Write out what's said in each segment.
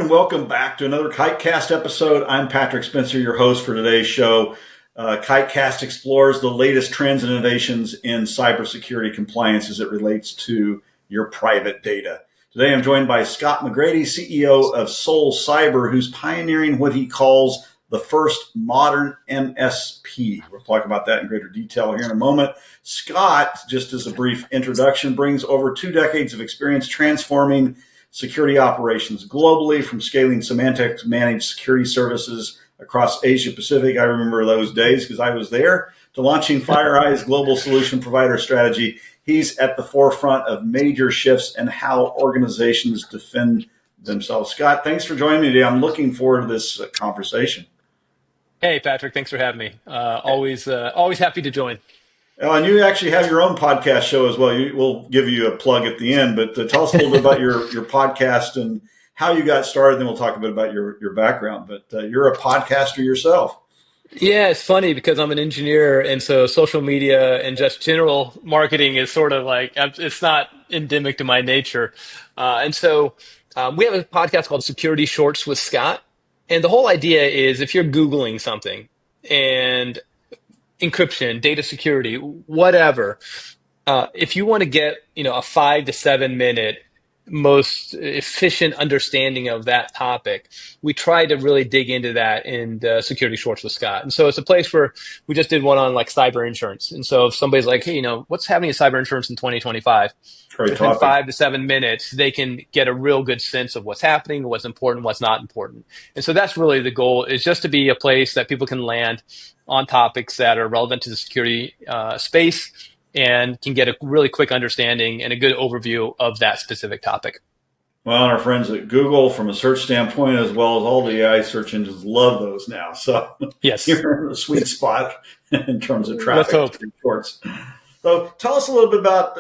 and welcome back to another Kitecast episode. I'm Patrick Spencer, your host for today's show. Kitecast explores the latest trends and innovations in cybersecurity compliance as it relates to your private data. Today, I'm joined by Scott McCrady, CEO of SolCyber, who's pioneering what he calls the first modern MSP. We'll talk about that in greater detail here in a moment. Scott, just as a brief introduction, brings over 2 decades of experience transforming security operations globally, from scaling Symantec's managed security services across Asia Pacific. I remember those days because I was there, to launching FireEye's global solution provider strategy. He's at the forefront of major shifts in how organizations defend themselves. Scott, thanks for joining me today. I'm looking forward to this conversation. Hey, Patrick, thanks for having me. Always happy to join. And you actually have your own podcast show as well. We'll give you a plug at the end, but tell us a little bit about your podcast and how you got started. Then we'll talk a bit about your background. But you're a podcaster yourself. Yeah, it's funny because I'm an engineer, and so social media and just general marketing is sort of like, it's not endemic to my nature. We have a podcast called Security Shorts with Scott. And the whole idea is, if you're Googling something and encryption, data security, whatever, if you want to get, a 5 to 7 minute most efficient understanding of that topic, we try to really dig into that in Security Shorts with Scott. And so it's a place where we just did one on like cyber insurance. And so if somebody's like, hey, what's happening in cyber insurance in 2025? Within 5 to 7 minutes, they can get a real good sense of what's happening, what's important, what's not important. And so that's really the goal, is just to be a place that people can land on topics that are relevant to the security space, and can get a really quick understanding and a good overview of that specific topic. Well, our friends at Google, from a search standpoint, as well as all the AI search engines, love those now. So yes, you're in the sweet spot in terms of traffic reports. So tell us a little bit about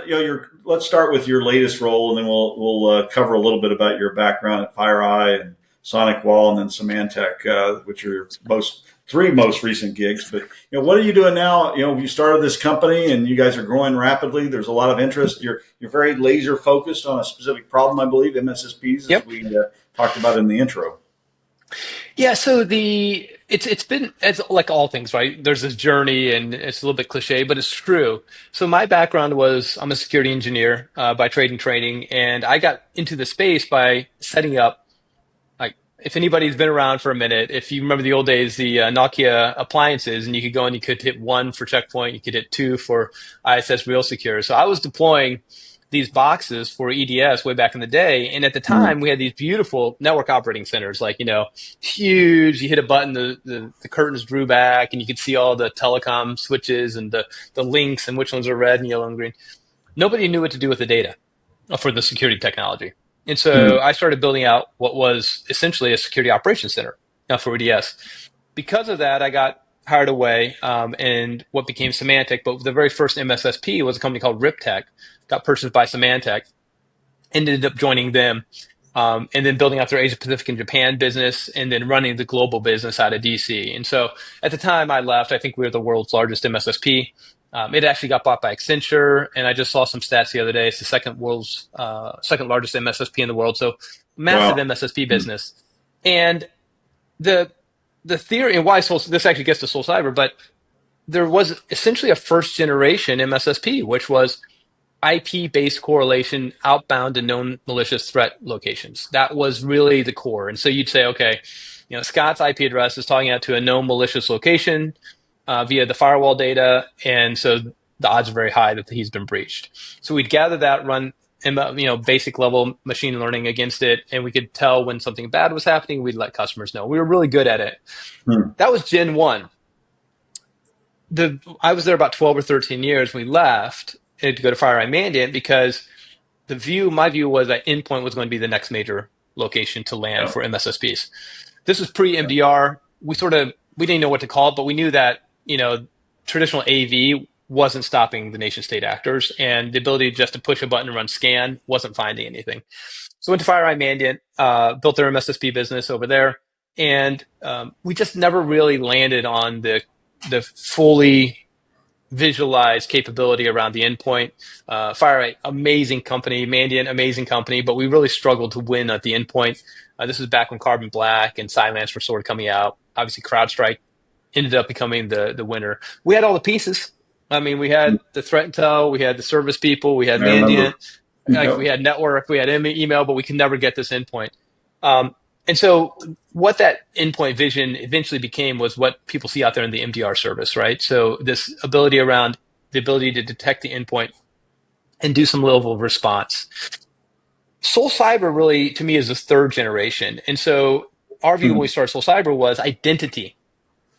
let's start with your latest role, and then we'll cover a little bit about your background at FireEye and SonicWall, and then Symantec, which are your three most recent gigs. But what are you doing now? You started this company, and you guys are growing rapidly. There's a lot of interest. You're very laser focused on a specific problem, I believe, MSPs, as we talked about in the intro. Yeah, so it's been, as like all things, right? There's this journey, and it's a little bit cliche, but it's true. So my background was, I'm a security engineer by trade and training, and I got into the space by setting up, if anybody's been around for a minute, if you remember the old days, the Nokia appliances, and you could go and you could hit 1 for checkpoint, you could hit 2 for ISS Real Secure. So I was deploying these boxes for EDS way back in the day. And at the time, we had these beautiful network operating centers, like, huge. You hit a button, the curtains drew back, and you could see all the telecom switches and the links and which ones are red and yellow and green. Nobody knew what to do with the data for the security technology. And so I started building out what was essentially a security operations center for EDS. Because of that, I got hired away, and what became Symantec. But the very first MSSP was a company called RipTech, got purchased by Symantec, and ended up joining them, and then building out their Asia Pacific and Japan business, and then running the global business out of DC. And so at the time I left, I think we were the world's largest MSSP. It actually got bought by Accenture, and I just saw some stats the other day. It's the second largest MSSP in the world. So massive MSSP business. And the theory, and why this actually gets to SolCyber, but there was essentially a first generation MSSP, which was IP-based correlation outbound to known malicious threat locations. That was really the core. And so you'd say, okay, Scott's IP address is talking out to a known malicious location via the firewall data, and so the odds are very high that he's been breached. So we'd gather that, run basic level machine learning against it, and we could tell when something bad was happening. We'd let customers know. We were really good at it. That was Gen 1. I was there about 12 or 13 years. We left to go to FireEye Mandiant because my view was that endpoint was going to be the next major location to land for MSSPs. This was pre-MDR. We didn't know what to call it, but we knew that traditional AV wasn't stopping the nation state actors, and the ability just to push a button and run scan wasn't finding anything. So went to FireEye Mandiant, built their MSSP business over there, and we just never really landed on the fully visualized capability around the endpoint. FireEye, amazing company. Mandiant, amazing company, but we really struggled to win at the endpoint. This is back when Carbon Black and Cylance were sort of coming out. Obviously, CrowdStrike ended up becoming the winner. We had all the pieces. I mean, we had the threat intel, we had the service people, we had I remember. Mandiant, like we Yep. had network, we had email, but we could never get this endpoint. Um, and so what that endpoint vision eventually became was what people see out there in the MDR service, right? So this ability around the ability to detect the endpoint and do some level of response. SolCyber really, to me, is the third generation. And so our view when we started SolCyber was identity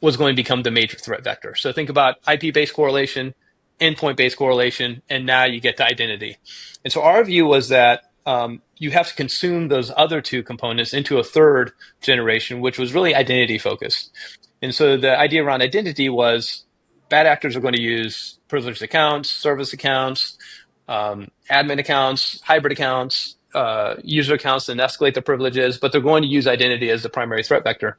was going to become the major threat vector. So think about IP-based correlation, endpoint-based correlation, and now you get to identity. And so our view was that you have to consume those other two components into a third generation, which was really identity focused. And so the idea around identity was bad actors are going to use privileged accounts, service accounts, admin accounts, hybrid accounts, user accounts, and escalate the privileges, but they're going to use identity as the primary threat vector.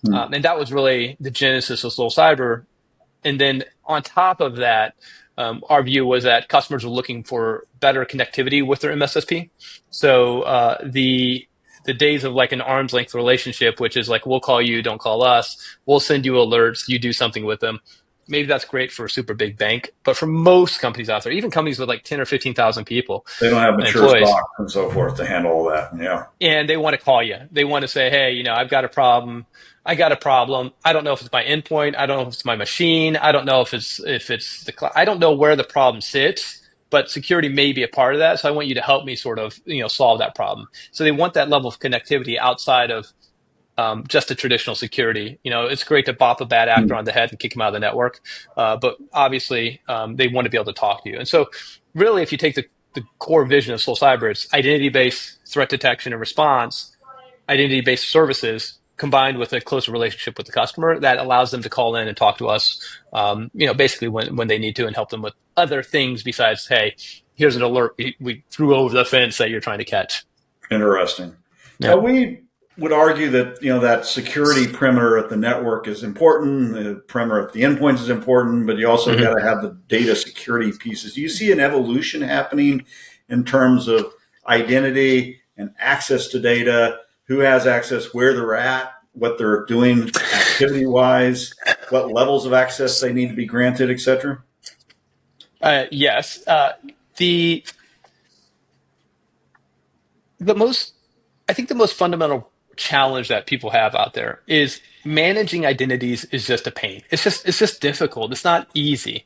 And that was really the genesis of SolCyber. And then on top of that, our view was that customers were looking for better connectivity with their MSSP. So the days of like an arm's length relationship, which is like, we'll call you, don't call us. We'll send you alerts, you do something with them. Maybe that's great for a super big bank, but for most companies out there, even companies with like 10 or 15,000 people, They don't have mature employees, stock and so forth to handle all that. Yeah. and they want to call you. They want to say, hey, I've got a problem. I got a problem. I don't know if it's my endpoint. I don't know if it's my machine. I don't know if it's the cloud. I don't know where the problem sits, but security may be a part of that. So I want you to help me sort of, solve that problem. So they want that level of connectivity outside of just a traditional security. It's great to bop a bad actor on the head and kick him out of the network. But obviously, they want to be able to talk to you. And so really, if you take the core vision of SolCyber, it's identity-based threat detection and response, identity-based services combined with a closer relationship with the customer that allows them to call in and talk to us, basically when they need to, and help them with other things besides, hey, here's an alert we threw over the fence that you're trying to catch. Interesting. Yeah. We would argue that that security perimeter at the network is important, the perimeter at the endpoints is important, but you also got to have the data security pieces. Do you see an evolution happening in terms of identity and access to data? Who has access, where they're at, what they're doing activity-wise, what levels of access they need to be granted, et cetera? Yes. The most fundamental challenge that people have out there is managing identities is just a pain. It's just difficult. It's not easy.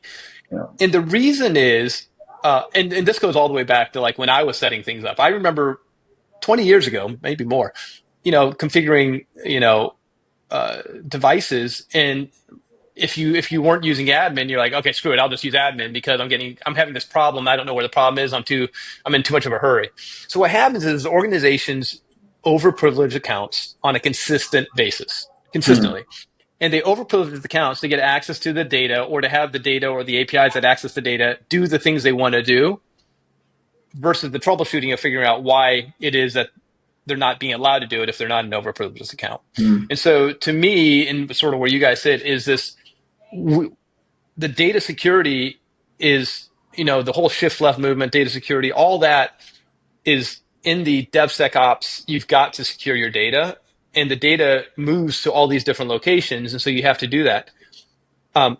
Yeah. And the reason is, and this goes all the way back to like when I was setting things up. I remember 20 years ago, maybe more, configuring, devices. And if you weren't using admin, you're like, okay, screw it. I'll just use admin because I'm having this problem. I don't know where the problem is. I'm in too much of a hurry. So what happens is organizations overprivilege accounts on a consistent basis, consistently. And they overprivilege the accounts to get access to the data or to have the data or the APIs that access the data do the things they want to do versus the troubleshooting of figuring out why it is that they're not being allowed to do it if they're not an overprivileged account. And so to me, and sort of where you guys sit, is this, the data security is, the whole shift left movement, data security, all that is in the DevSecOps. You've got to secure your data, and the data moves to all these different locations. And so you have to do that. On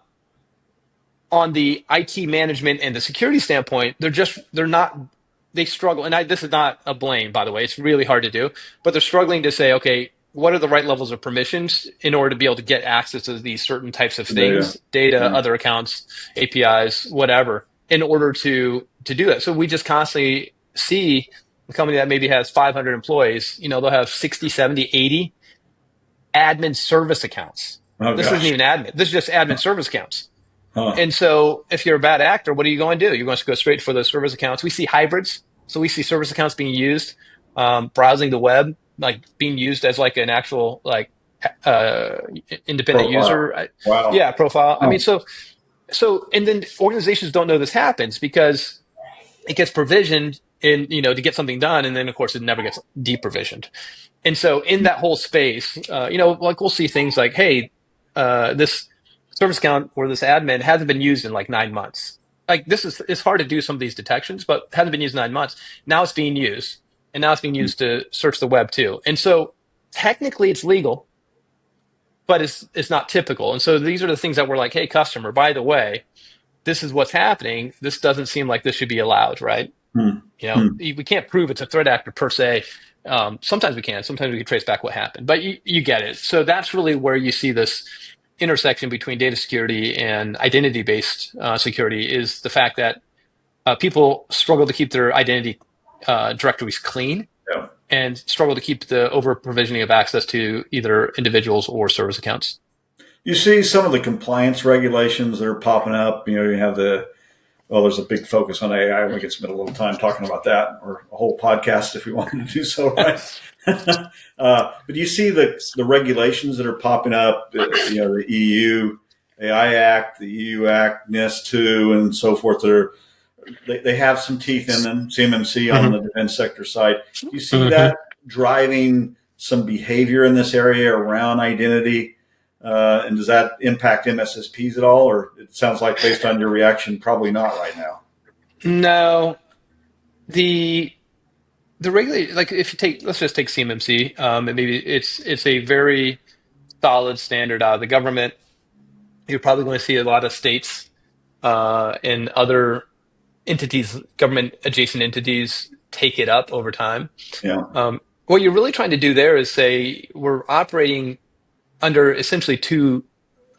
the IT management and the security standpoint, they struggle. And this is not a blame, by the way. It's really hard to do, but they're struggling to say, okay, what are the right levels of permissions in order to be able to get access to these certain types of things, data, other accounts, APIs, whatever, in order to do that. So we just constantly see a company that maybe has 500 employees, they'll have 60, 70, 80 admin service accounts. This isn't even admin. This is just admin service accounts. And so if you're a bad actor, what are you going to do? You're going to go straight for those service accounts. We see hybrids. So we see service accounts being used, browsing the web, like being used as like an actual like independent user. Wow. Yeah, profile. I mean, so and then organizations don't know this happens because it gets provisioned to get something done, and then of course it never gets deprovisioned. And so in that whole space, like we'll see things like, hey, this service account or this admin hasn't been used in like 9 months. Like it's hard to do some of these detections, but hasn't been used in 9 months. Now it's being used, and now it's being used to search the web too. And so technically it's legal, but it's not typical. And so these are the things that we're like, hey, customer, by the way, this is what's happening. This doesn't seem like this should be allowed, right? Hmm. You know, Hmm. we can't prove it's a threat actor per se. Sometimes we can. Sometimes we can trace back what happened. But you get it. So that's really where you see this intersection between data security and identity-based security is the fact that people struggle to keep their identity directories clean Yeah. and struggle to keep the over-provisioning of access to either individuals or service accounts. You see some of the compliance regulations that are popping up. You know, you have there's a big focus on AI. We could spend a little time talking about that, or a whole podcast if we wanted to do so, right? But you see the regulations that are popping up, the EU AI Act, the EU Act, NIS2, and so forth. They have some teeth in them, CMMC on the defense sector side. Do you see that driving some behavior in this area around identity? And does that impact MSSPs at all? Or it sounds like, based on your reaction, probably not right now. No, the regulate like if you take let's just take CMMC, and maybe it's a very solid standard out of the government. You're probably going to see a lot of states and other entities, government adjacent entities, take it up over time. Yeah. What you're really trying to do there is say we're operating under essentially two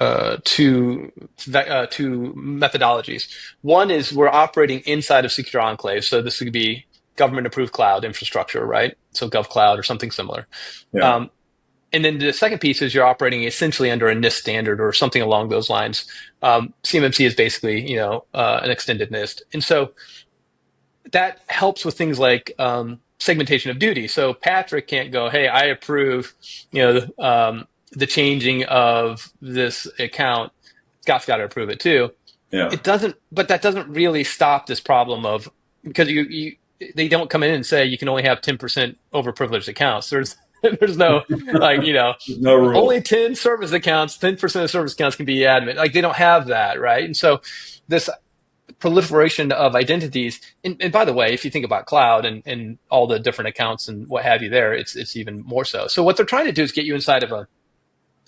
methodologies. One is we're operating inside of secure enclaves, so this could be government approved cloud infrastructure, right? So GovCloud or something similar. Yeah. And then the second piece is you're operating essentially under a NIST standard or something along those lines. CMMC is basically, an extended NIST. And so that helps with things like segmentation of duty. So Patrick can't go, hey, I approve, the changing of this account. Scott's got to approve it too. Yeah. It doesn't, but that doesn't really stop this problem of, because they don't come in and say you can only have 10% overprivileged accounts. There's no no rule. only 10 service accounts, 10% of service accounts can be admin. Like they don't have that, right? And so this proliferation of identities, and by the way, if you think about cloud and all the different accounts and what have you there, it's even more so. So what they're trying to do is get you inside of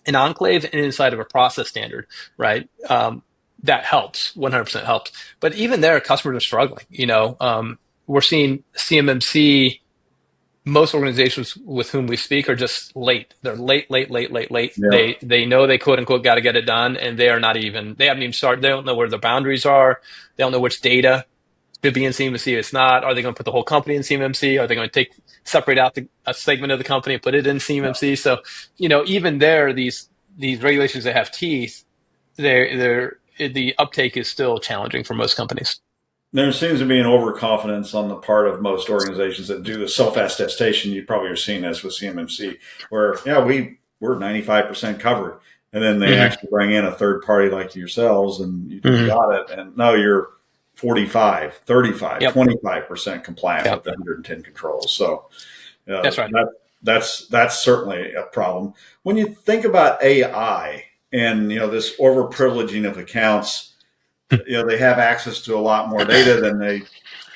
an enclave and inside of a process standard, right? That helps, 100% helps. But even there, customers are struggling. We're seeing CMMC, most organizations with whom we speak are just late. They're late. Yeah. They know they quote unquote got to get it done, and they haven't even started. They don't know where the boundaries are. They don't know which data should be in CMMC. It's not. Are they going to put the whole company in CMMC? Are they going to separate out a segment of the company and put it in CMMC? So, even there, these regulations that have teeth, the uptake is still challenging for most companies. There seems to be an overconfidence on the part of most organizations that do the self-attestation. You probably are seeing this with CMMC, where we're 95% covered, and then they actually bring in a third party like yourselves, and you got it. And no, you're 45, 35, 25% compliant with the 110 controls. So that's right. That's certainly a problem. When you think about AI and this overprivileging of accounts. They have access to a lot more data than they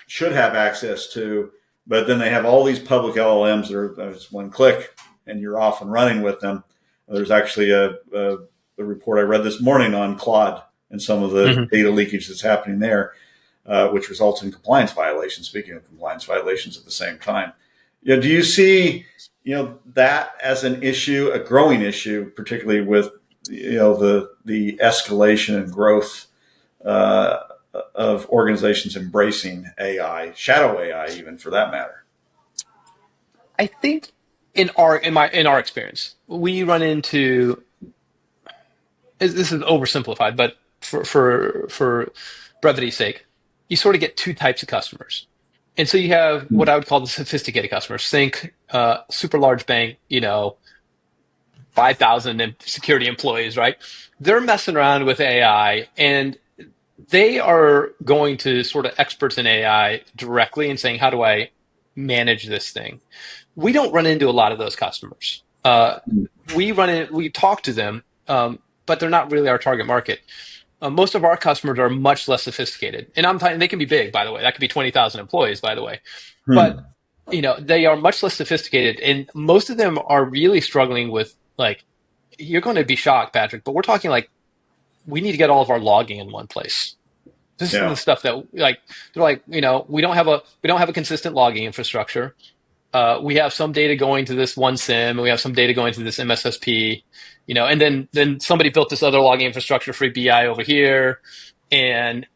should have access to, but then they have all these public LLMs that are just one click and you're off and running with them. There's actually a report I read this morning on Claude and some of the data leakage that's happening there, which results in compliance violations. Speaking of compliance violations at the same time, do you see that as an issue, a growing issue, particularly with the escalation and growth of organizations embracing AI, shadow AI, even for that matter? I think in our experience, we run into, this is oversimplified, but for brevity's sake, you sort of get two types of customers. And so you have what I would call the sophisticated customers. Think super large bank, 5,000 security employees, right? They're messing around with AI, and they are going to sort of experts in AI directly and saying, how do I manage this thing? We don't run into a lot of those customers. We talk to them, but they're not really our target market. Most of our customers are much less sophisticated. And I'm talking, they can be big, by the way. That could be 20,000 employees, by the way. But they are much less sophisticated, and most of them are really struggling with like, you're going to be shocked, Patrick, but we're talking like we need to get all of our logging in one place. This is the Yeah. stuff that like they're like, we don't have a consistent logging infrastructure. We have some data going to this one SIM, and we have some data going to this MSSP, and then somebody built this other logging infrastructure for BI over here, and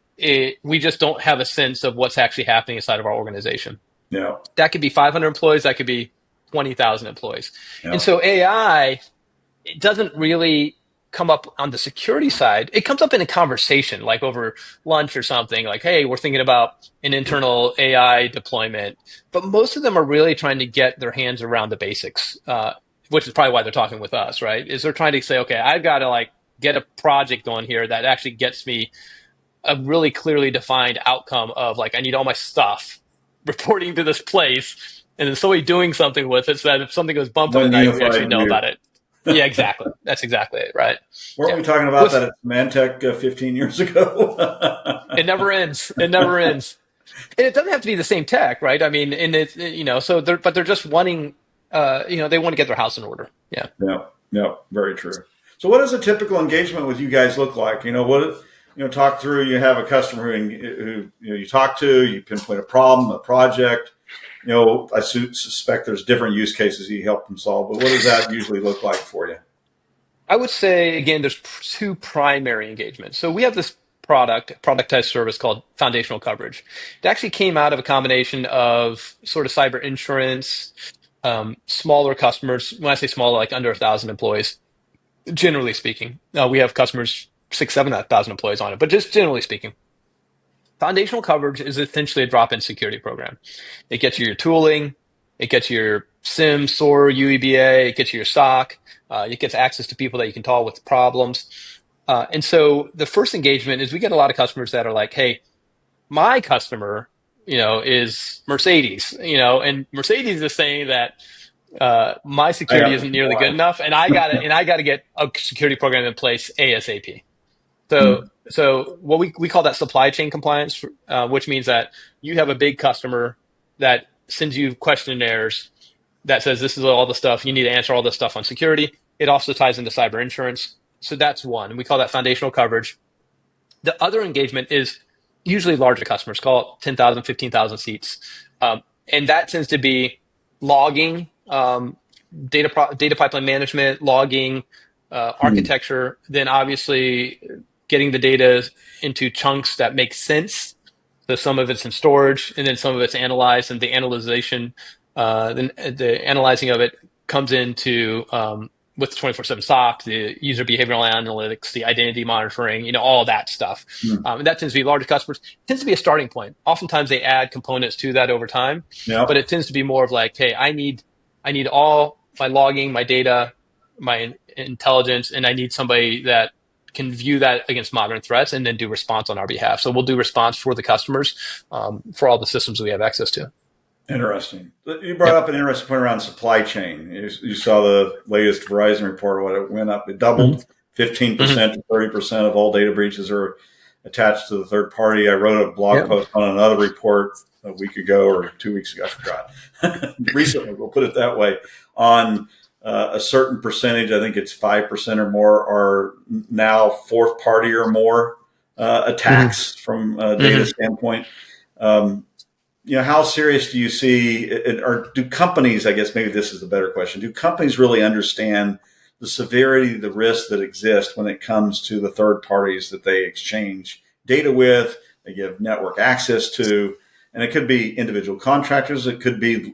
we just don't have a sense of what's actually happening inside of our organization. Yeah. That could be 500 employees, that could be 20,000 employees. And Yeah. so AI, it doesn't really come up on the security side. It comes up in a conversation, like over lunch or something, like, hey, we're thinking about an internal AI deployment. But most of them are really trying to get their hands around the basics, which is probably why they're talking with us, right? Is they're trying to say, okay, I've got to like get a project going here that actually gets me a really clearly defined outcome of like, I need all my stuff reporting to this place, and then somebody doing something with it so that if something goes bump in the One night, we actually unified know view. about it. Yeah, exactly. That's exactly it, right? Weren't Yeah. we talking about With that at Symantec 15 years ago? It never ends. It never ends. And it doesn't have to be the same tech, right? I mean, and so they're just wanting, they want to get their house in order. Yeah. Yeah, yeah, very true. So, what does a typical engagement with you guys look like? Talk through. You have a customer who you talk to. You pinpoint a problem, a project. I suspect there's different use cases you help them solve. But what does that usually look like for you? I would say, again, there's two primary engagements. So we have this productized service called foundational coverage. It actually came out of a combination of sort of cyber insurance, smaller customers. When I say smaller, like under 1,000 employees, generally speaking. We have customers 7,000 employees on it, but just generally speaking. Foundational coverage is essentially a drop-in security program. It gets you your tooling, it gets you your SIM, SOAR, UEBA, it gets you your SOC, it gets access to people that you can talk with problems. And so the first engagement is we get a lot of customers that are like, hey, my customer, is Mercedes, and Mercedes is saying that my I security have to isn't nearly good comply. enough, and I gotta get a security program in place ASAP. So, Mm. so what we call that supply chain compliance, which means that you have a big customer that sends you questionnaires that says this is all the stuff you need to answer all this stuff on security. It also ties into cyber insurance. So that's one. We call that foundational coverage. The other engagement is usually larger customers, call it 10,000, 15,000 seats. And that tends to be logging, data pipeline management, logging, Mm. architecture, then obviously getting the data into chunks that make sense. So some of it's in storage, and then some of it's analyzed, and the analyzation, then the analyzing of it comes into with 24/7 SOC, the user behavioral analytics, the identity monitoring, all of that stuff. Mm. And that tends to be larger customers. It tends to be a starting point. Oftentimes they add components to that over time, but Yeah. it tends to be more of like, hey, I need all my logging, my data, my intelligence, and I need somebody that can view that against modern threats and then do response on our behalf. So we'll do response for the customers for all the systems we have access to. Interesting. You brought Yep. up an interesting point around supply chain. You saw the latest Verizon report, what it went up. It doubled. Mm-hmm. 15% to 30% of all data breaches are attached to the third party. I wrote a blog Yep. post on another report a week ago or 2 weeks ago. I forgot. Recently, we'll put it that way, on a certain percentage. I think it's 5% or more are now fourth party or more Mm-hmm. attacks from a data Mm-hmm. standpoint. Um, how serious do you see, or do companies, I guess maybe this is the better question, do companies really understand the severity, the risks that exist when it comes to the third parties that they exchange data with, they give network access to, and it could be individual contractors, it could be,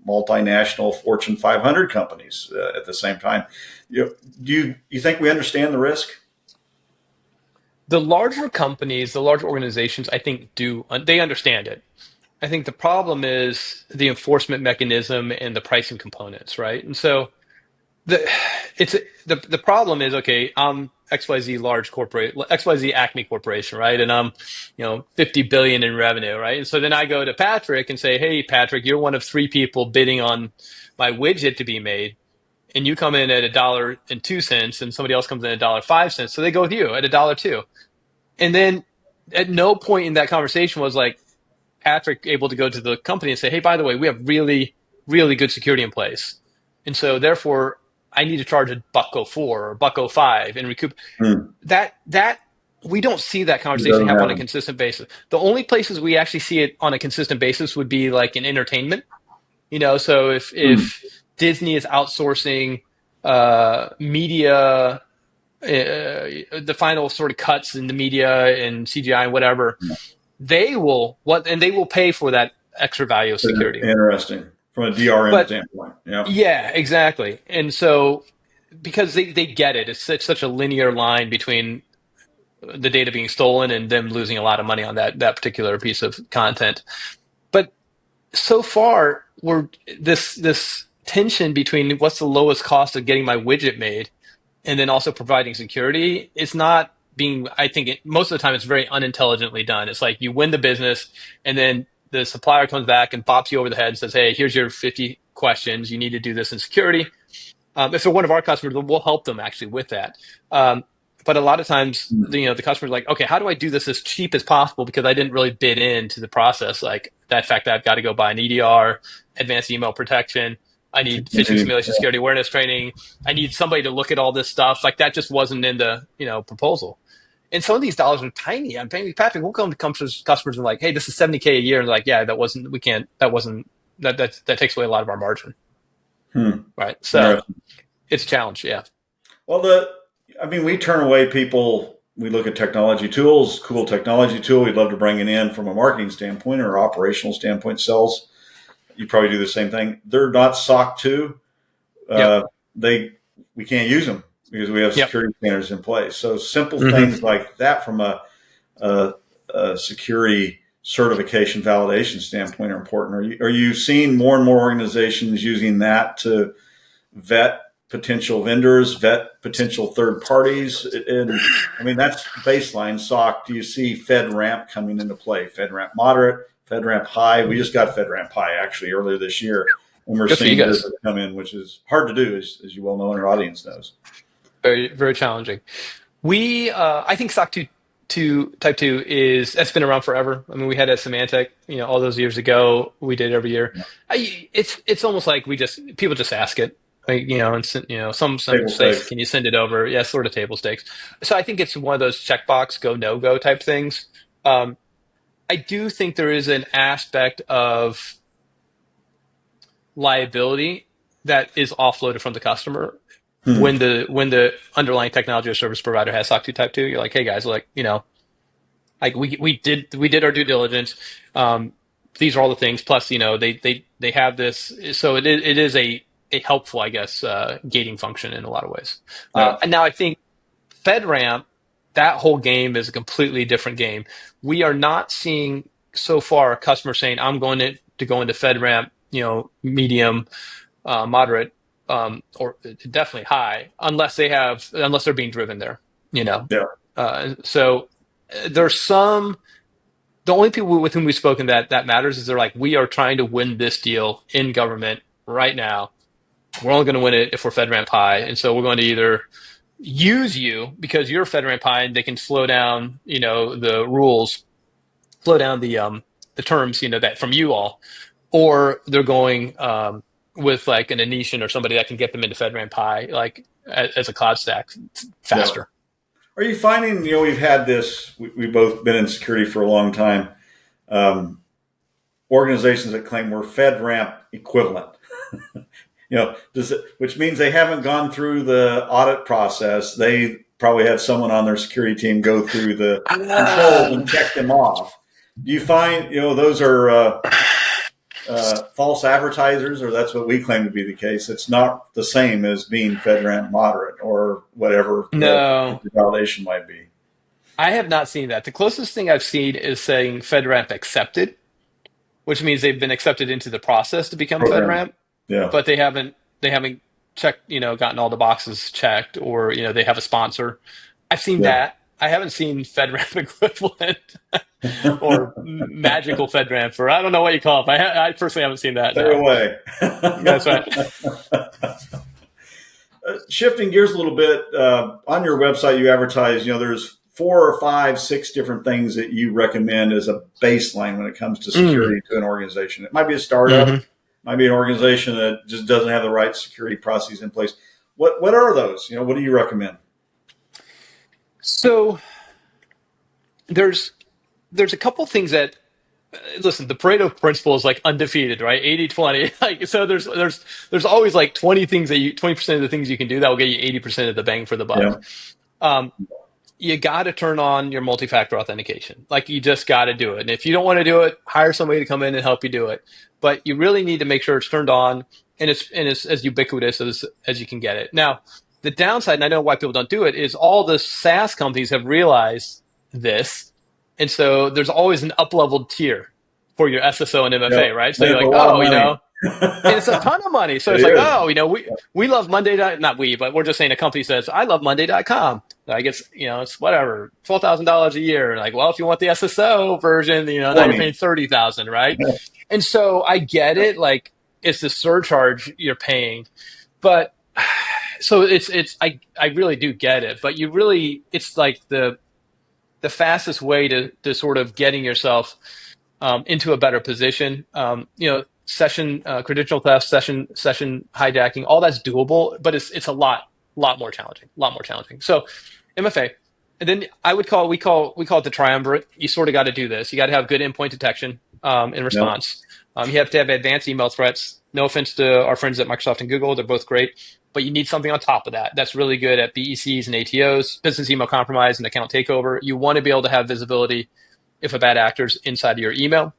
multinational Fortune 500 companies at the same time. Do you think we understand the risk? The larger companies, the larger organizations, I think they understand it. I think the problem is the enforcement mechanism and the pricing components, right? And so the it's the problem is, okay, I'm XYZ large corporate, XYZ Acme Corporation, right? And I'm 50 billion in revenue, right? And so then I go to Patrick and say, hey, Patrick, you're one of three people bidding on my widget to be made, and you come in at $1.02, and somebody else comes in at $1.05, so they go with you at $1.02. And then at no point in that conversation was like, Patrick able to go to the company and say, hey, by the way, we have really, really good security in place. And so therefore I need to charge $1.04 or $1.05 and recoup that we don't see that It conversation doesn't happen on a happen. consistent basis. The only places we actually see it on a consistent basis would be like in entertainment. So if Disney is outsourcing media, the final sort of cuts in the media and CGI and whatever, they will pay for that extra value of security. Interesting. From a DRM But standpoint. Yeah. yeah, exactly. And so because they get it, it's such a linear line between the data being stolen and them losing a lot of money on that particular piece of content. But so far, we're this tension between what's the lowest cost of getting my widget made and then also providing security is not being, I think most of the time it's very unintelligently done. It's like you win the business and then the supplier comes back and bops you over the head and says, hey, here's your 50 questions. You need to do this in security. If they're one of our customers, we'll help them actually with that. But a lot of times, the customer's like, okay, how do I do this as cheap as possible? Because I didn't really bid into the process. Like that fact that I've got to go buy an EDR, advanced email protection. I need phishing simulation security awareness training. I need somebody to look at all this stuff. Like that just wasn't in the, proposal. And some of these dollars are tiny. I'm paying Patrick, we'll come to customers and like, hey, this is $70K a year. And like, yeah, that takes away a lot of our margin. Right. So it's a challenge. Yeah. Well, we turn away people. We look at technology tools, cool technology tool. We'd love to bring it in from a marketing standpoint or operational standpoint. Sales, you probably do the same thing. They're not SOC 2. We can't use them because we have security standards in place. So simple things like that from a security certification validation standpoint are important. Are you seeing more and more organizations using that to vet potential vendors, vet potential third parties? And that's baseline SOC. Do you see FedRAMP coming into play? FedRAMP moderate, FedRAMP high. We just got FedRAMP high actually earlier this year, and we're seeing this come in, which is hard to do, as you well know, and our audience knows. Very, very challenging. I think SOC 2 type 2 that's been around forever. We had it at Symantec, all those years ago. We did it every year. It's almost like people just ask it. Like, and some say, can you send it over? Yeah, sort of table stakes. So I think it's one of those checkbox go, no go type things. I do think there is an aspect of liability that is offloaded from the customer when the underlying technology or service provider has SOC 2 type 2. You're like, hey guys, like we did our due diligence. These are all the things. Plus, they have this. So it is a helpful, I guess, gating function in a lot of ways. And now I think FedRAMP, that whole game is a completely different game. We are not seeing so far a customer saying, I'm going to go into FedRAMP, medium, moderate, or definitely high, unless they're being driven there, So there's the only people with whom we've spoken that matters is they're like, we are trying to win this deal in government right now. We're only going to win it if we're FedRAMP high. And so we're going to either use you because you're FedRAMP high and they can slow down, the rules, slow down the terms, that from you all, or they're going with like an Anisian or somebody that can get them into FedRAMP high, like as a cloud stack faster. Are you finding, we've had this, we've both been in security for a long time, organizations that claim we're FedRAMP equivalent. Which means they haven't gone through the audit process. They probably had someone on their security team go through the controls and check them off. Do you find, those are false advertisers, or that's what we claim to be the case? It's not the same as being FedRAMP moderate or whatever the validation might be. I have not seen that. The closest thing I've seen is saying FedRAMP accepted, which means they've been accepted into the process to become FedRAMP. Yeah. But they haven't checked, gotten all the boxes checked, or, they have a sponsor. I've seen that. I haven't seen FedRAMP equivalent or magical FedRAMP, or I don't know what you call it. I personally haven't seen that. Stay away. That's right. Shifting gears a little bit, on your website, you advertise, there's four or five, six different things that you recommend as a baseline when it comes to security to an organization. It might be a startup, Mm-hmm. might be an organization that just doesn't have the right security processes in place. What are those? What do you recommend? So there's a couple things that listen, the Pareto principle is like undefeated, right? 80-20. Like, so there's always like 20% of the things you can do that will get you 80% of the bang for the buck. Yeah. Um, you got to turn on your multi-factor authentication. Like, you just got to do it. And if you don't want to do it, hire somebody to come in and help you do it. But you really need to make sure it's turned on and it's as ubiquitous as you can get it. Now, the downside, and I know why people don't do it, is all the SaaS companies have realized this. And so there's always an up-leveled tier for your SSO and MFA, Yeah. right? So There's you're a like, lot of oh, money. and it's a ton of money. So It it's like, is. oh, we love Monday. Not we, but we're just saying a company says, I love Monday.com. I guess, it's whatever, $12,000 a year. Like, well, if you want the SSO version, now you're 20. paying 30,000, right? And so I get it. Like, it's the surcharge you're paying, but so I really do get it, but it's like the fastest way to sort of getting yourself into a better position. Session credential theft, session hijacking, all that's doable, but it's a lot more challenging. So MFA, and then we call it the triumvirate. You sort of got to do this. You got to have good endpoint detection in Yep. response. You have to have advanced email threats. No offense to our friends at Microsoft and Google, they're both great, but you need something on top of that that's really good at BECs and ATOs, business email compromise and account takeover. You want to be able to have visibility if a bad actor's inside of your email.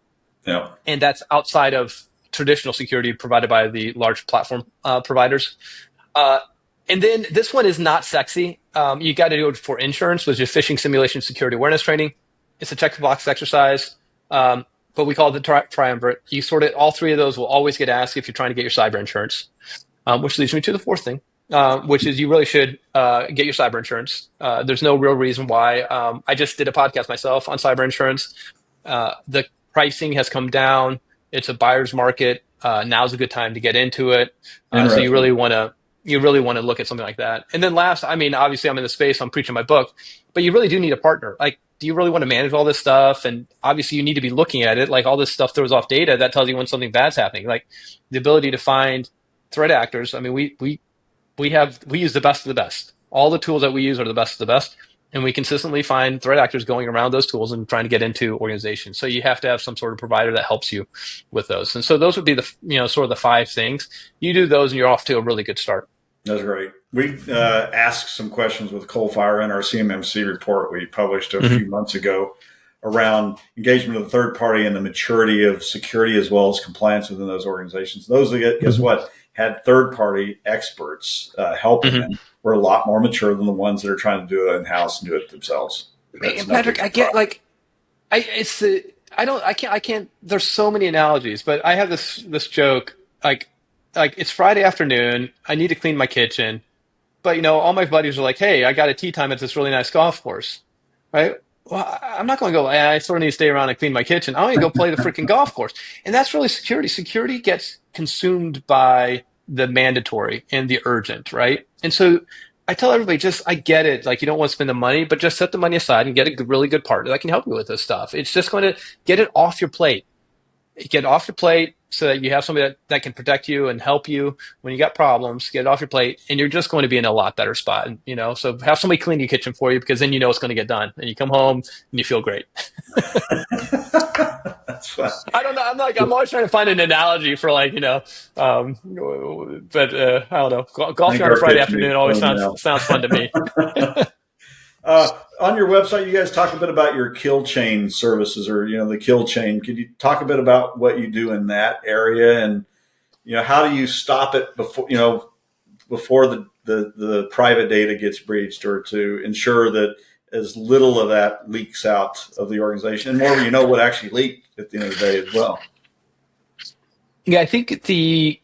Yeah. And that's outside of traditional security provided by the large platform providers. And then this one is not sexy. You got to do it for insurance, which is phishing simulation security awareness training. It's a checkbox exercise, but we call it the triumvirate. You sort it. All three of those will always get asked if you're trying to get your cyber insurance, which leads me to the fourth thing, which is you really should get your cyber insurance. There's no real reason why. I just did a podcast myself on cyber insurance. The pricing has come down. It's a buyer's market. Now's a good time to get into it. So you really want to look at something like that. And then last, obviously I'm in the space, I'm preaching my book, but you really do need a partner. Like, do you really want to manage all this stuff? And obviously you need to be looking at it. Like, all this stuff throws off data that tells you when something bad's happening. Like, the ability to find threat actors. We use the best of the best. All the tools that we use are the best of the best. And we consistently find threat actors going around those tools and trying to get into organizations. So you have to have some sort of provider that helps you with those. And so those would be sort of the five things. You do those and you're off to a really good start. That's great. We asked some questions with Coalfire in our CMMC report we published a few months ago around engagement of the third party and the maturity of security as well as compliance within those organizations. Those that, guess what, had third party experts helping them were a lot more mature than the ones that are trying to do it in house and do it themselves. And Patrick, I get I can't. There's so many analogies, but I have this joke like it's Friday afternoon. I need to clean my kitchen, but all my buddies are like, "Hey, I got a tea time at this really nice golf course," right? Well, I'm not going to go. I sort of need to stay around and clean my kitchen. I'm going to go play the freaking golf course, and that's really security. Security gets consumed by the mandatory and the urgent, right? And so I tell everybody, I get it. Like, you don't want to spend the money, but just set the money aside and get a really good partner that can help you with this stuff. It's just going to get it off your plate. Get it off your plate so that you have somebody that can protect you and help you when you got problems. Get it off your plate, and you're just going to be in a lot better spot. So have somebody clean your kitchen for you, because then it's going to get done, and you come home and you feel great. That's fun. I don't know. I'm always trying to find an analogy for but I don't know. Golfing on a Friday afternoon always sounds fun to me. On your website, you guys talk a bit about your kill chain services, or the kill chain. Could you talk a bit about what you do in that area, and how do you stop it before the private data gets breached, or to ensure that as little of that leaks out of the organization, and more what actually leaked at the end of the day as well? Yeah, I think the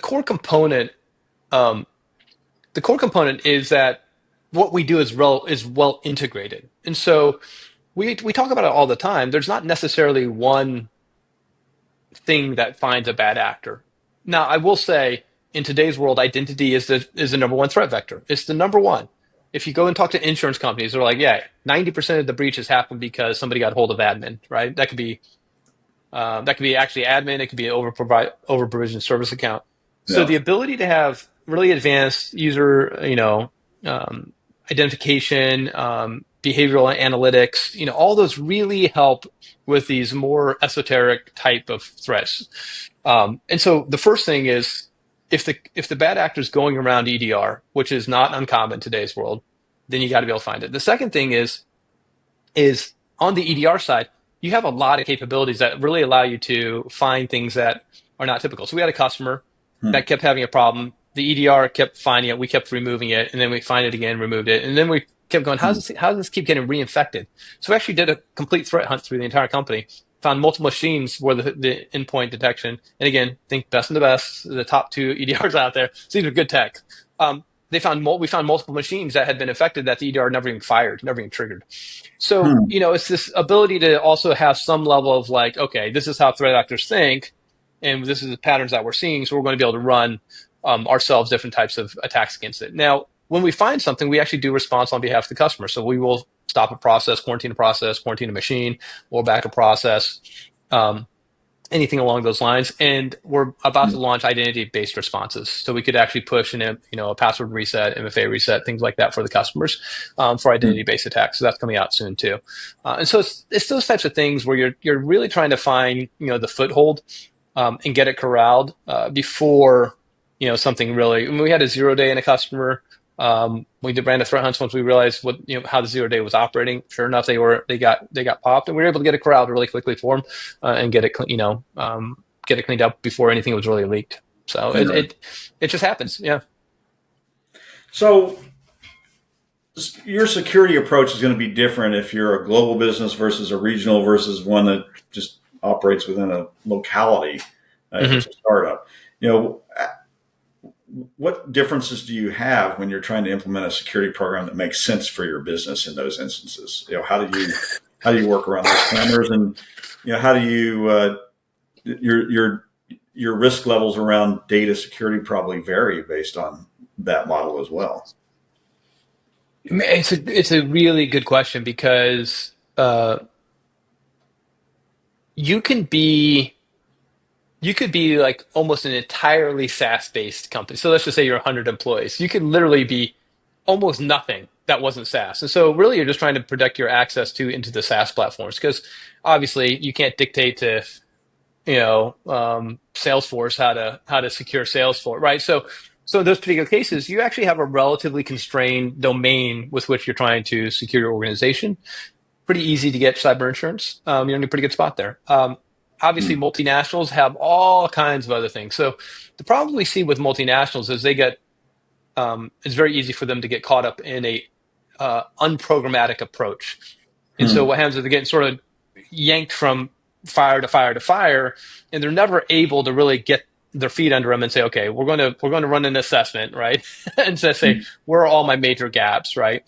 core component is that what we do is well integrated. And so we talk about it all the time. There's not necessarily one thing that finds a bad actor. Now, I will say, in today's world, identity is the number one threat vector. It's the number one. if you go and talk to insurance companies, they're like, yeah, 90% of the breaches happen because somebody got hold of admin, right? That could be actually admin. It could be an over provision service account. So Yeah. the ability to have really advanced user, identification, behavioral analytics, all those really help with these more esoteric type of threats. And so the first thing is if the bad actor is going around EDR, which is not uncommon in today's world, then you got to be able to find it. The second thing is on the EDR side, you have a lot of capabilities that really allow you to find things that are not typical. So we had a customer Hmm. that kept having a problem. The EDR kept finding it. We kept removing it, and then we find it again, removed it, and then we kept going. Hmm. How does this keep getting reinfected? So we actually did a complete threat hunt through the entire company. Found multiple machines where the endpoint detection, and again, think best of the best, the top two EDRs out there. So these are good tech. We found multiple machines that had been affected that the EDR never even fired, never even triggered. So, Hmm. it's this ability to also have some level of like, okay, this is how threat actors think, and this is the patterns that we're seeing. So we're going to be able to run ourselves different types of attacks against it. Now, when we find something, we actually do response on behalf of the customer. So we will stop a process, quarantine a machine, roll back a process. Um, Anything along those lines. And we're about to launch identity-based responses, so we could actually push a password reset, MFA reset, things like that for the customers for Hmm. identity-based attacks. So that's coming out soon too. And so it's those types of things where you're really trying to find the foothold and get it corralled before something really. I mean, we had a 0 day in a customer. We ran the threat hunts once we realized how the 0 day was operating. Sure enough, they got popped, and we were able to get it corralled really quickly for them and get it get it cleaned up before anything was really leaked. So it just happens. Yeah. So your security approach is going to be different if you're a global business versus a regional versus one that just operates within a locality. If hmm it's a startup, you know, what differences do you have when you're trying to implement a security program that makes sense for your business in those instances? How do you work around those parameters, and how do you your risk levels around data security probably vary based on that model as well. It's a really good question because you can be you could be like almost an entirely SaaS based company. So let's just say you're 100 employees. You could literally be almost nothing that wasn't SaaS. And so really you're just trying to protect your access to into the SaaS platforms because obviously you can't dictate to Salesforce how to secure Salesforce, right? So in those particular cases, you actually have a relatively constrained domain with which you're trying to secure your organization. Pretty easy to get cyber insurance. You're in a pretty good spot there. Obviously, Hmm. multinationals have all kinds of other things. So the problem we see with multinationals is it's very easy for them to get caught up in a unprogrammatic approach. And so Hmm. what happens is they're getting sort of yanked from fire to fire to fire, and they're never able to really get their feet under them and say, okay, we're going to run an assessment, right? And so say, Hmm. where are all my major gaps, right?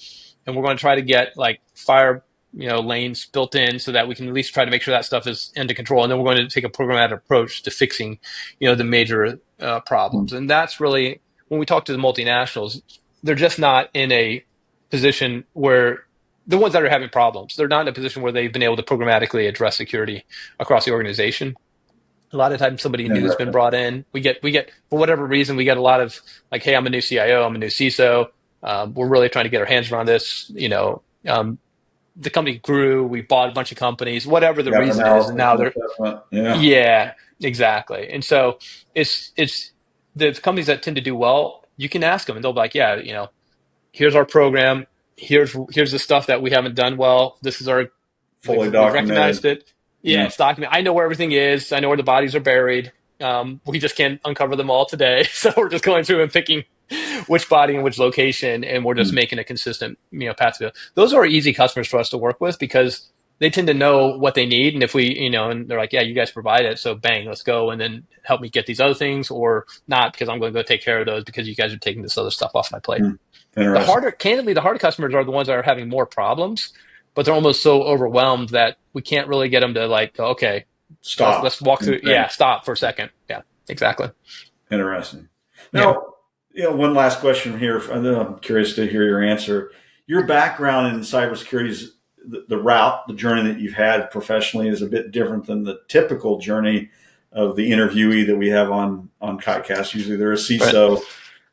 And we're going to try to get like fire lanes built in so that we can at least try to make sure that stuff is under control. And then we're going to take a programmatic approach to fixing, the major problems. And that's really when we talk to the multinationals, they're just not in a position where the ones that are having problems, they're not in a position where they've been able to programmatically address security across the organization. A lot of times somebody new has been Interesting. brought in. We get for whatever reason, we get a lot of like, hey, I'm a new CIO, I'm a new CISO. We're really trying to get our hands around this. The company grew, we bought a bunch of companies, whatever the Gap reason is, and analysis now and they're assessment. Yeah. yeah, exactly. And so it's the companies that tend to do well, you can ask them and they'll be like, yeah, here's our program, here's the stuff that we haven't done well. This is our Fully we've recognized documented. it. Yeah, Yeah. it's documented. I know where everything is. I know where the bodies are buried. We just can't uncover them all today. So we're just going through and picking which body and which location, and we're just Hmm. making a consistent, path to it. Those are easy customers for us to work with because they tend to know what they need. And if we, and they're like, yeah, you guys provide it. So bang, let's go and then help me get these other things or not because I'm going to go take care of those because you guys are taking this other stuff off my plate. Hmm. Interesting. Candidly, the harder customers are the ones that are having more problems, but they're almost so overwhelmed that we can't really get them to like, go, okay, let's Stop walk and through. Yeah, think. stop for a second. Yeah, exactly. Interesting. Yeah. Now, One last question here. I'm curious to hear your answer. Your background in cybersecurity is the route, the journey that you've had professionally is a bit different than the typical journey of the interviewee that we have on KiteCast. Usually they're a Right. CISO.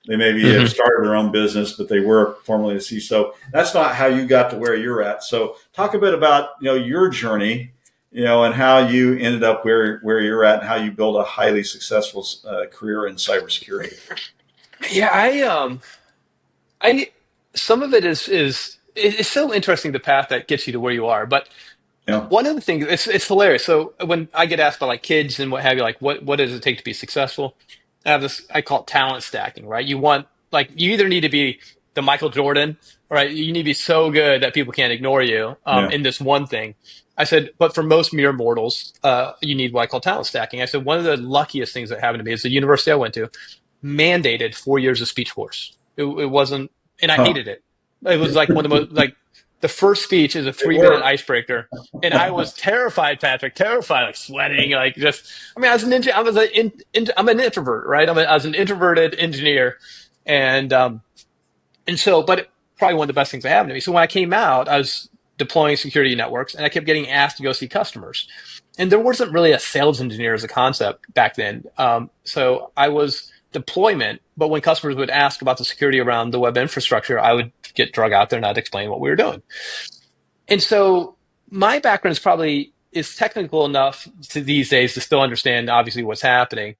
They maybe have started their own business, but they were formerly a CISO. That's not how you got to where you're at. So talk a bit about, your journey, and how you ended up where you're at and how you build a highly successful career in cybersecurity. Yeah, I some of it is it's so interesting the path that gets you to where you are. But Yeah. one of the things it's hilarious. So when I get asked by like kids and what have you, like what does it take to be successful? I have this I call it talent stacking, right? You want like you either need to be the Michael Jordan, right? You need to be so good that people can't ignore you Yeah. in this one thing. I said, but for most mere mortals, you need what I call talent stacking. I said one of the luckiest things that happened to me is the university I went to mandated 4 years of speech course. It wasn't, and I Huh. hated it. It was like one of the most like the first speech is a It 3 minute worked. icebreaker, and I was terrified, Patrick, terrified, like sweating, like just. I mean, I was an I was I'm an introvert, right? I was an introverted engineer, and so, but probably one of the best things that happened to me. So when I came out, I was deploying security networks, and I kept getting asked to go see customers, and there wasn't really a sales engineer as a concept back then. So I was deployment, but when customers would ask about the security around the web infrastructure, I would get drug out there and I'd explain what we were doing. And so my background is technical enough to these days to still understand obviously what's happening,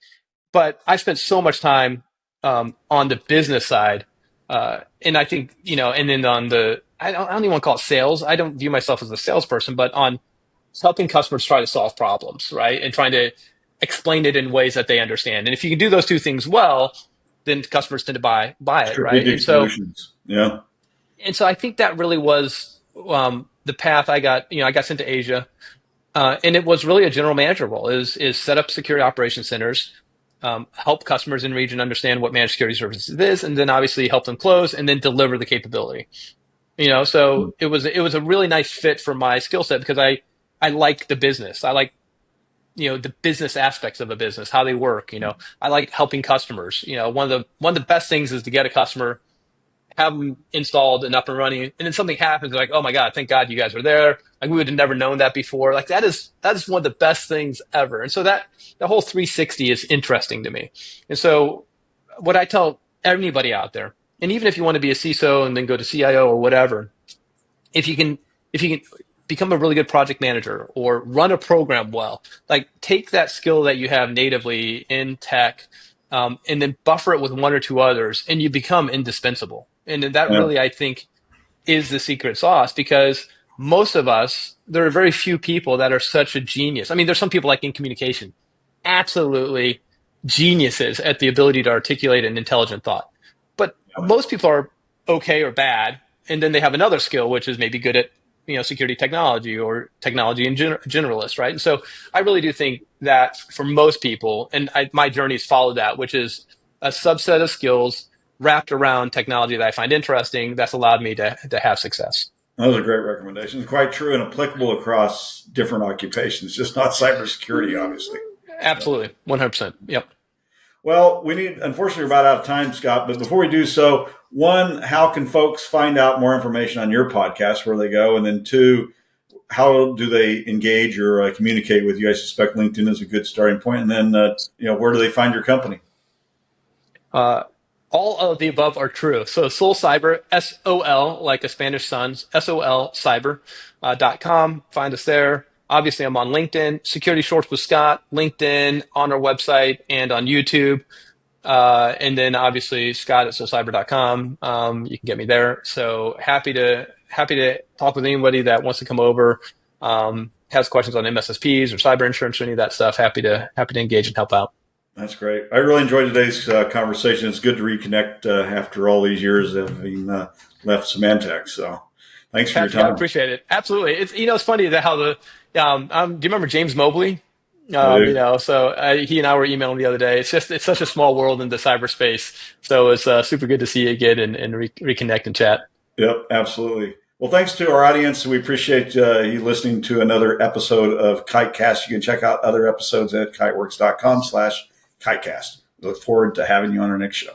but I spent so much time on the business side, and I think and then on the I don't even want to call it sales. I don't view myself as a salesperson, but on helping customers try to solve problems, right, and trying to explain it in ways that they understand. And if you can do those two things well, then customers tend to buy it, right? Strategic solutions. Yeah. And so I think that really was the path I got. I got sent to Asia, and it was really a general manager role. Is set up security operations centers, help customers in region understand what managed security services is, and then obviously help them close, and then deliver the capability. So it was a really nice fit for my skill set because I like the business. I like the business aspects of a business, how they work. I like helping customers. One of the best things is to get a customer, have them installed and up and running, and then something happens, like, oh my God, thank God you guys were there. Like we would have never known that before. Like that is one of the best things ever. And so that the whole 360 is interesting to me. And so what I tell anybody out there, and even if you want to be a CISO and then go to CIO or whatever, if you can become a really good project manager or run a program well, like take that skill that you have natively in tech, and then buffer it with one or two others, and you become indispensable. And that Yeah. really, I think, is the secret sauce because most of us, there are very few people that are such a genius. I mean, there's some people like in communication, absolutely geniuses at the ability to articulate an intelligent thought. But most people are okay or bad, and then they have another skill, which is maybe good at security technology or technology in generalist, right? And so I really do think that for most people, and my journey's followed that, which is a subset of skills wrapped around technology that I find interesting that's allowed me to have success. Those are great recommendations. Quite true and applicable across different occupations, just not cybersecurity, obviously. So, Absolutely. 100%. Yep. well, unfortunately, we're about out of time, Scott. But before we do so, one, how can folks find out more information on your podcast, where they go? And then two, how do they engage or communicate with you? I suspect LinkedIn is a good starting point. And then, where do they find your company? Uh, all of the above are true. So SolCyber, SOL, like a Spanish sons, SOL cyber.com. Find us there. Obviously, I'm on LinkedIn, Security Shorts with Scott, LinkedIn, on our website, and on YouTube. And then obviously Scott at SolCyber.com. You can get me there. So happy to talk with anybody that wants to come over, has questions on MSSPs or cyber insurance or any of that stuff. Happy to engage and help out. That's great. I really enjoyed today's conversation. It's good to reconnect after all these years of having left Symantec. So thanks for your Patrick, I time. appreciate it. Absolutely. It's funny that how the, do you remember James Mobley? I do. So he and I were emailing the other day. It's such a small world in the cyberspace. So it's super good to see you again and reconnect and chat. Yep, absolutely. Well, thanks to our audience. We appreciate you listening to another episode of KiteCast. You can check out other episodes at kiteworks.com/KiteCast. We look forward to having you on our next show.